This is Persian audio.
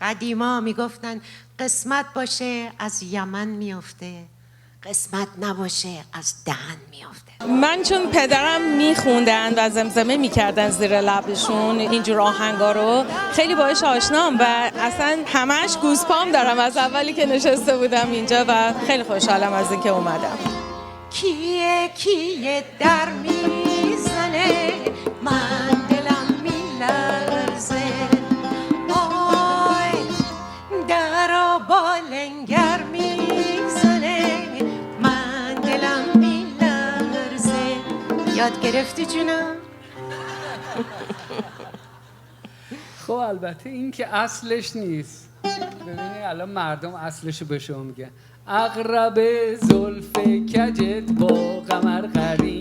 قدیما میگفتن قسمت باشه از یمن میافته، قسمت نباشه از دهن میافته. من چون پدرم میخوندن و زمزمه میکردن زیر لبشون اینجور آهنگا رو، خیلی باهاش آشنام و اصلا همش گوزپام دارم از اولی که نشسته بودم اینجا و خیلی خوشحالم از اینکه اومدم. کیه کیه در میزنه، من دلم میلرزه، آی درا با لنگر میزنه، من دلم میلرزه. یاد گرفتی جونم؟ خب البته این که اصلش نیست. ببینید الان مردم اصلشو به شما میگن. اقرب زلف کجت با قمر قرین